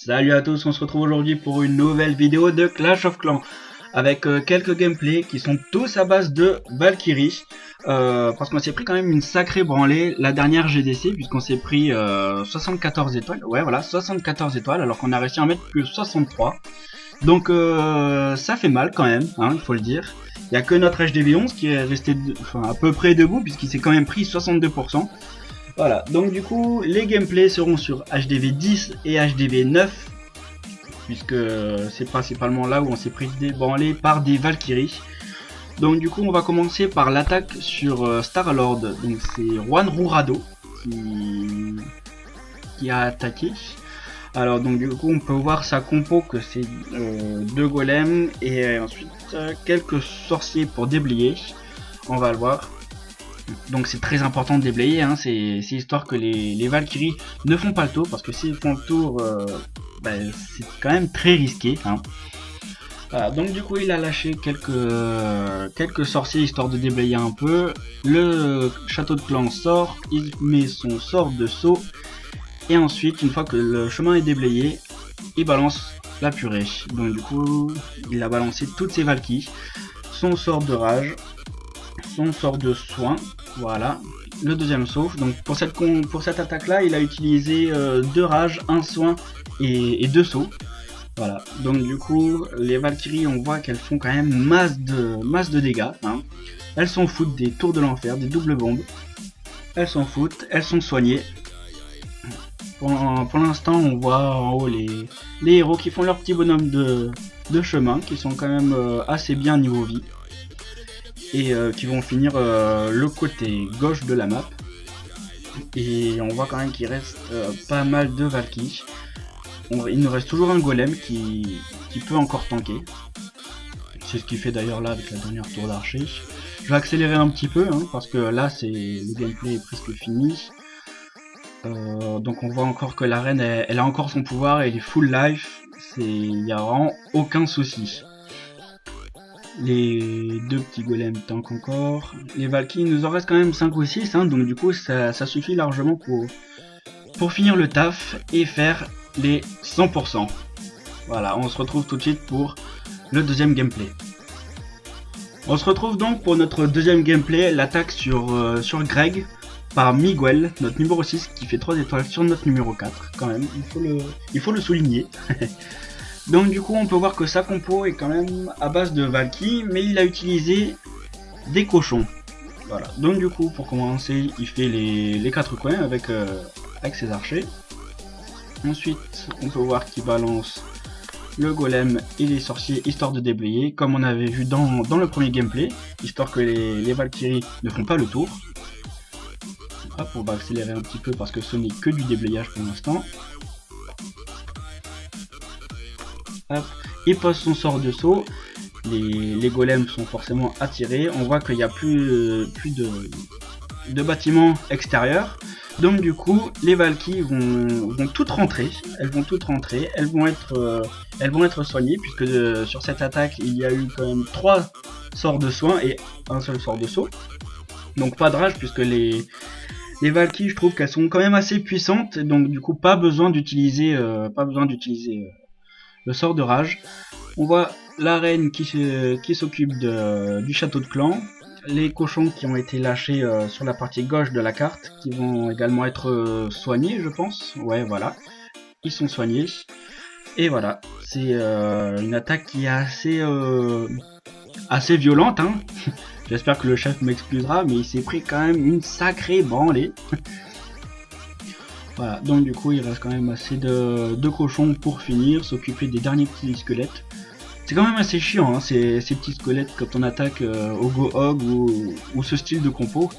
Salut à tous, on se retrouve aujourd'hui pour une nouvelle vidéo de Clash of Clans avec quelques gameplays qui sont tous à base de Valkyrie parce qu'on s'est pris quand même une sacrée branlée la dernière GDC puisqu'on s'est pris 74 étoiles, ouais voilà 74 étoiles alors qu'on a réussi à en mettre que 63, donc ça fait mal quand même, hein, il faut le dire. Il n'y a que notre HDV11 qui est resté à peu près debout puisqu'il s'est quand même pris 62%. Voilà, donc du coup, les gameplays seront sur HDV 10 et HDV 9, puisque c'est principalement là où on s'est pris débranlé par des Valkyries. Donc du coup, on va commencer par l'attaque sur Star-Lord. Donc c'est Juan Rurado qui a attaqué. Alors donc du coup, on peut voir sa compo que c'est 2 golems et ensuite quelques sorciers pour déblayer. On va le voir. Donc c'est très important de déblayer, hein. C'est histoire que les Valkyries ne font pas le tour, parce que s'ils font le tour, c'est quand même très risqué, hein. Voilà, donc du coup il a lâché quelques sorciers histoire de déblayer un peu. Le château de clan sort, il met son sort de saut, et ensuite une fois que le chemin est déblayé, il balance la purée. Donc du coup il a balancé toutes ses Valkyries, son sort de rage, son sort de soin, voilà, le deuxième saut. Donc pour cette attaque là, il a utilisé 2 rages, 1 soin et 2 sauts. Voilà, donc du coup les Valkyries, on voit qu'elles font quand même masse de dégâts, hein. Elles s'en foutent des tours de l'enfer, des doubles bombes, elles s'en foutent, elles sont soignées. Pour l'instant on voit en haut les héros qui font leur petit bonhomme de chemin, qui sont quand même assez bien niveau vie, et qui vont finir le côté gauche de la map. Et on voit quand même qu'il reste pas mal de Valkyries. Il nous reste toujours un golem qui peut encore tanker. C'est ce qu'il fait d'ailleurs là avec la dernière tour d'archer. Je vais accélérer un petit peu, hein, parce que là le gameplay est presque fini. Donc on voit encore que la reine elle a encore son pouvoir, elle est full life. Il n'y a vraiment aucun souci. Les 2 petits golems tankent encore. Les Valkyries, il nous en reste quand même 5 ou 6, hein, donc du coup ça suffit largement pour finir le taf et faire les 100%. Voilà, on se retrouve tout de suite pour le deuxième gameplay. On se retrouve donc pour notre deuxième gameplay, l'attaque sur Greg par Miguel, notre numéro 6 qui fait 3 étoiles sur notre numéro 4, quand même, il faut le souligner. Donc du coup on peut voir que sa compo est quand même à base de Valky, mais il a utilisé des cochons. Voilà, donc du coup pour commencer il fait les 4 coins avec ses archers. Ensuite on peut voir qu'il balance le golem et les sorciers histoire de déblayer, comme on avait vu dans le premier gameplay, histoire que les Valkyries ne font pas le tour. Hop, on va accélérer un petit peu parce que ce n'est que du déblayage pour l'instant. Hop, il pose son sort de saut, les golems sont forcément attirés, on voit qu'il n'y a plus de bâtiments extérieurs, donc du coup les Valkyries vont toutes rentrer, elles vont être soignées, puisque sur cette attaque il y a eu quand même 3 sorts de soin et un seul sort de saut, donc pas de rage puisque les Valkyries, je trouve qu'elles sont quand même assez puissantes, donc du coup pas besoin d'utiliser le sort de rage. On voit la reine qui s'occupe du château de clan, les cochons qui ont été lâchés sur la partie gauche de la carte, qui vont également être soignés, je pense. Ouais, voilà, ils sont soignés. Et voilà, c'est une attaque qui est assez violente, hein. J'espère que le chef m'excusera, mais il s'est pris quand même une sacrée branlée. Voilà, donc du coup il reste quand même assez de cochons pour finir, s'occuper des derniers petits squelettes. C'est quand même assez chiant, hein, ces petits squelettes quand on attaque au Go Hog ou ce style de compo.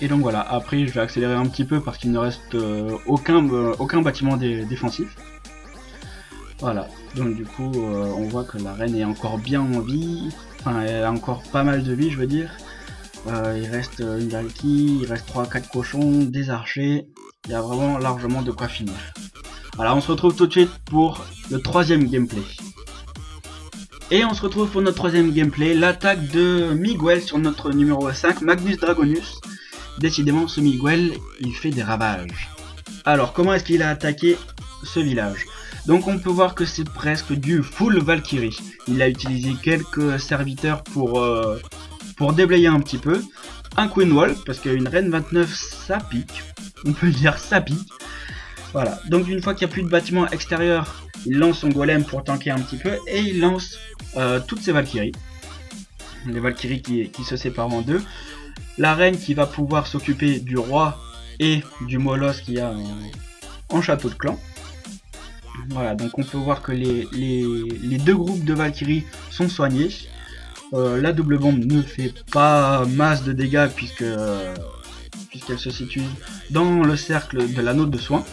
Et donc voilà, après je vais accélérer un petit peu parce qu'il ne reste aucun bâtiment défensif. Voilà, donc du coup on voit que la reine est encore bien en vie, enfin elle a encore pas mal de vie je veux dire. Il reste une Valkyrie, il reste 3-4 cochons, des archers. Il y a vraiment largement de quoi finir. Voilà, on se retrouve tout de suite pour le troisième gameplay. Et on se retrouve pour notre troisième gameplay, l'attaque de Miguel sur notre numéro 5, Magnus Dragonus. Décidément, ce Miguel, il fait des ravages. Alors, comment est-ce qu'il a attaqué ce village? Donc on peut voir que c'est presque du full Valkyrie. Il a utilisé quelques serviteurs pour déblayer un petit peu. Un Queen Wall, parce qu'une reine 29 ça pique. On peut dire ça pique. Voilà, donc une fois qu'il n'y a plus de bâtiments extérieurs, il lance son golem pour tanker un petit peu. Et il lance toutes ses Valkyries. Les Valkyries qui se séparent en deux. La reine qui va pouvoir s'occuper du roi et du molosse qu'il y a en château de clan. Voilà, donc on peut voir que les deux groupes de Valkyries sont soignés. La double bombe ne fait pas masse de dégâts puisqu'elle se situe dans le cercle de l'anneau de soin,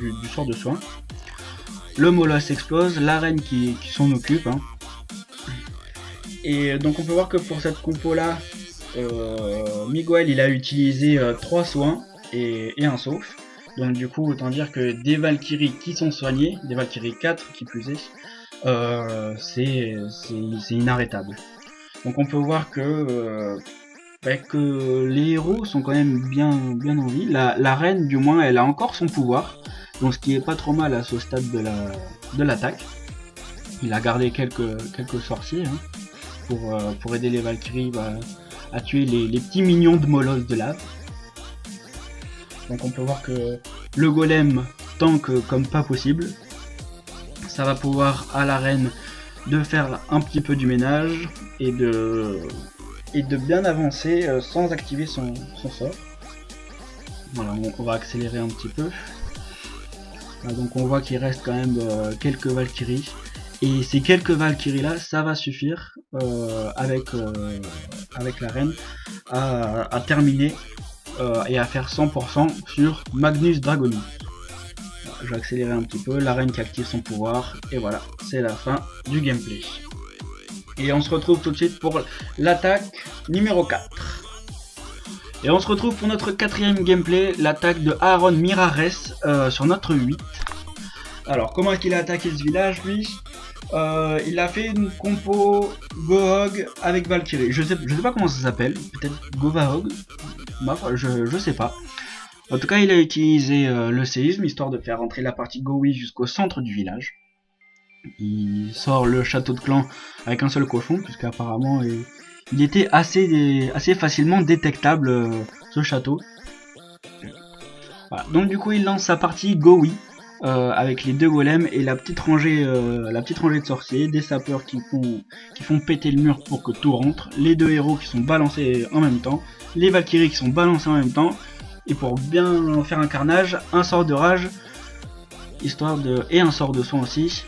du sort de soin. Le molosse explose, la reine qui s'en occupe. Hein. Et donc on peut voir que pour cette compo là, Miguel il a utilisé 3 soins et un sauf. Donc du coup autant dire que des Valkyries qui sont soignées, des Valkyries 4 qui plus est, c'est inarrêtable. Donc on peut voir que les héros sont quand même bien en vie. La reine du moins elle a encore son pouvoir, donc ce qui est pas trop mal à ce stade de l'attaque. Il a gardé quelques sorciers hein, pour aider les Valkyries à tuer les petits mignons de molosse de lave. Donc on peut voir que le golem tank comme pas possible. Ça va pouvoir à la reine de faire un petit peu du ménage et de bien avancer sans activer son sort. Voilà, on va accélérer un petit peu. Voilà, donc on voit qu'il reste quand même quelques Valkyries. Et ces quelques Valkyries là, ça va suffire avec la reine à terminer et à faire 100% sur Magnus Dragoni. Je vais accélérer un petit peu, la reine qui active son pouvoir, et voilà, c'est la fin du gameplay. Et on se retrouve tout de suite pour l'attaque numéro 4. Et on se retrouve pour notre 4ème gameplay, l'attaque de Aaron Mirares sur notre 8. Alors, comment est-ce qu'il a attaqué ce village, lui? Il a fait une compo Gohog avec Valkyrie. Je sais pas comment ça s'appelle, peut-être Govahog, je sais pas. En tout cas, il a utilisé le séisme, histoire de faire rentrer la partie Gowi jusqu'au centre du village. Il sort le château de clan avec un seul cochon, puisqu'apparemment il était assez facilement détectable, ce château. Voilà. Donc du coup, il lance sa partie Gowi, avec les deux golems et la petite rangée de sorciers, des sapeurs qui font péter le mur pour que tout rentre, les deux héros qui sont balancés en même temps, les Valkyries qui sont balancés en même temps, et pour bien faire un carnage, un sort de rage, et un sort de soin aussi,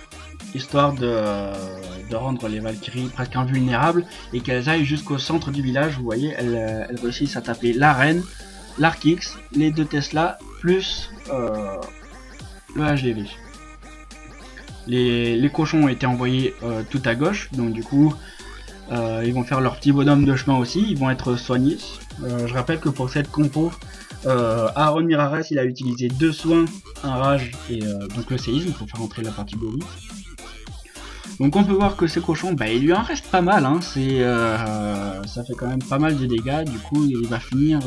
histoire de rendre les Valkyries presque invulnérables et qu'elles aillent jusqu'au centre du village. Vous voyez, elles réussissent à taper la reine, l'Arkix, les deux Tesla, plus le HDV. Les cochons ont été envoyés tout à gauche, donc du coup ils vont faire leur petit bonhomme de chemin aussi, ils vont être soignés. Je rappelle que pour cette compo, Aaron Mirares il a utilisé 2 soins, un rage et donc le séisme pour faire entrer la partie Gobi. Donc on peut voir que ces cochons, il lui en reste pas mal, hein. Ça fait quand même pas mal de dégâts, du coup il va finir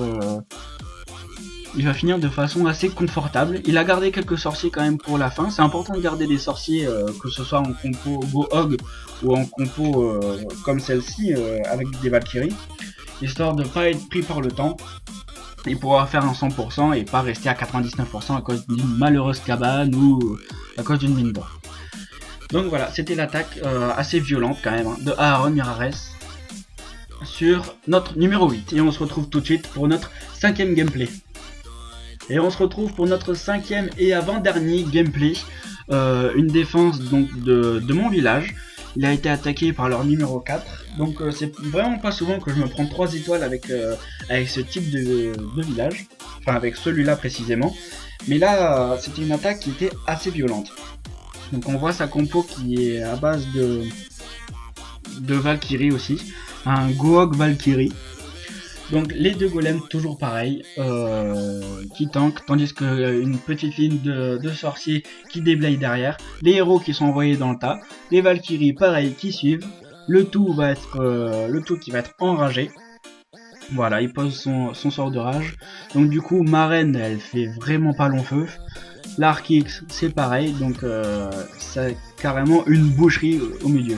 de façon assez confortable. Il a gardé quelques sorciers quand même pour la fin. C'est important de garder des sorciers, que ce soit en compo Gohog ou en compo comme celle-ci avec des Valkyries, histoire de pas être pris par le temps et pouvoir faire un 100% et pas rester à 99% à cause d'une malheureuse cabane ou à cause d'une mine d'or. Donc voilà, c'était l'attaque assez violente quand même de Aaron Mirares sur notre numéro 8. Et on se retrouve tout de suite pour notre 5ème gameplay. Et on se retrouve pour notre 5ème et avant-dernier gameplay, une défense donc de mon village. Il a été attaqué par leur numéro 4, donc c'est vraiment pas souvent que je me prends 3 étoiles avec ce type de village, enfin avec celui-là précisément. Mais là, c'était une attaque qui était assez violente. Donc on voit sa compo qui est à base de Valkyrie aussi, un Gohog Valkyrie. Donc les deux golems toujours pareil, qui tankent, tandis qu'une petite ligne de sorciers qui déblayent derrière, les héros qui sont envoyés dans le tas, les Valkyries pareil qui suivent, le tout qui va être enragé. Voilà, il pose son sort de rage. Donc du coup ma reine elle fait vraiment pas long feu. L'arc X c'est pareil, donc c'est carrément une boucherie au milieu.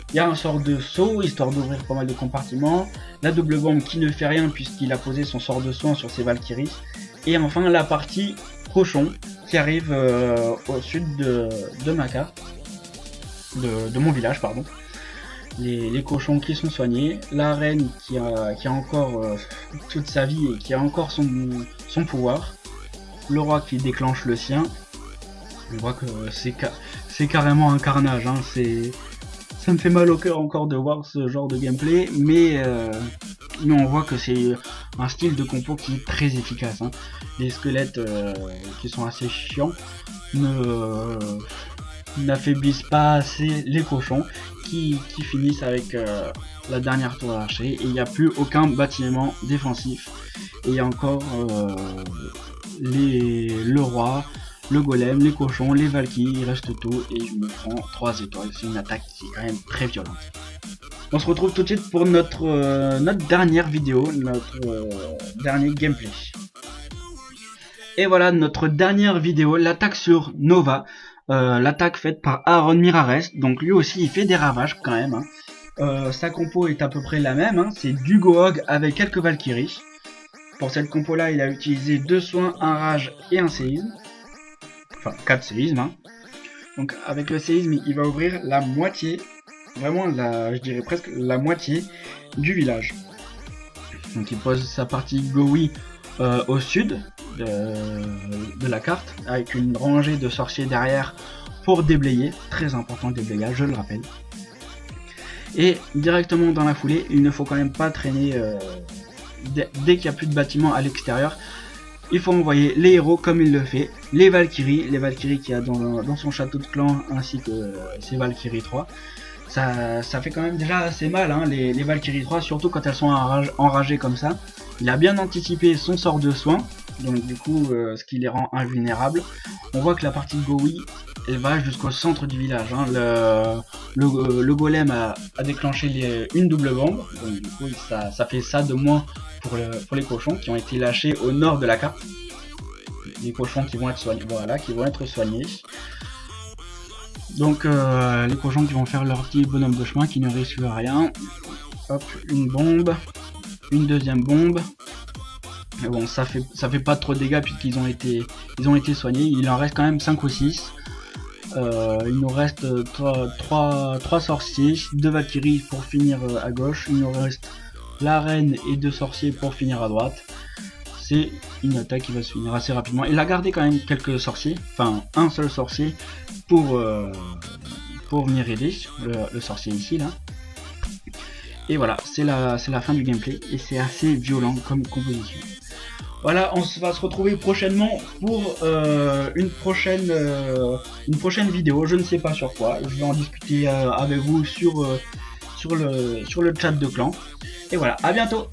Il y a un sort de saut, histoire d'ouvrir pas mal de compartiments. La double bombe qui ne fait rien puisqu'il a posé son sort de soin sur ses Valkyries. Et enfin la partie cochon qui arrive au sud de ma carte. De mon village, pardon. Les cochons qui sont soignés. La reine qui a encore toute sa vie et qui a encore son pouvoir. Le roi qui déclenche le sien. On voit que c'est carrément un carnage, hein. Ça me fait mal au cœur encore de voir ce genre de gameplay, mais on voit que c'est un style de compo qui est très efficace, hein. Les squelettes qui sont assez chiants n'affaiblissent pas assez les cochons qui finissent avec la dernière tour d'archer, et il n'y a plus aucun bâtiment défensif. Et il y a encore le roi, le golem, les cochons, les valkyries, il reste tout et je me prends 3 étoiles. C'est une attaque qui est quand même très violente. On se retrouve tout de suite pour notre dernière vidéo, notre dernier gameplay. Et voilà notre dernière vidéo, l'attaque sur Nova. L'attaque faite par Aaron Mirares. Donc lui aussi il fait des ravages quand même, hein. Sa compo est à peu près la même, hein. C'est du Gohog avec quelques valkyries. Pour cette compo là il a utilisé 2 soins, un rage et un séisme. Enfin 4 séismes, hein. Donc avec le séisme il va ouvrir la moitié, vraiment je dirais presque la moitié du village. Donc il pose sa partie Gowi au sud de la carte, avec une rangée de sorciers derrière pour déblayer, très important le déblayage, je le rappelle. Et directement dans la foulée, il ne faut quand même pas traîner dès qu'il n'y a plus de bâtiments à l'extérieur. Il faut envoyer les héros comme il le fait, les Valkyries qu'il y a dans son château de clan, ainsi que ses Valkyries 3. Ça fait quand même déjà assez mal, hein, les Valkyries 3, surtout quand elles sont enragées comme ça. Il a bien anticipé son sort de soin, donc du coup ce qui les rend invulnérables. On voit que la partie de Gowi elle va jusqu'au centre du village, hein. Le golem a déclenché une double bombe, donc du coup ça fait ça de moins pour les cochons qui ont été lâchés au nord de la carte. Les cochons qui vont être soignés, voilà, qui vont être soignés. Donc les cochons qui vont faire leur petit bonhomme de chemin qui ne risquent rien. Hop, une bombe, une deuxième bombe. Mais bon, ça fait pas trop de dégâts puisqu'ils ont été soignés. Il en reste quand même 5 ou 6. Il nous reste 3 sorciers, 2 Valkyries pour finir à gauche. Il nous reste la reine et 2 sorciers pour finir à droite. C'est une attaque qui va se finir assez rapidement. Il a gardé quand même quelques sorciers, enfin un seul sorcier pour venir aider le sorcier ici là. Et voilà, c'est la fin du gameplay et c'est assez violent comme composition. Voilà, on va se retrouver prochainement pour une prochaine vidéo, je ne sais pas sur quoi. Je vais en discuter avec vous sur le chat de clan. Et voilà, à bientôt.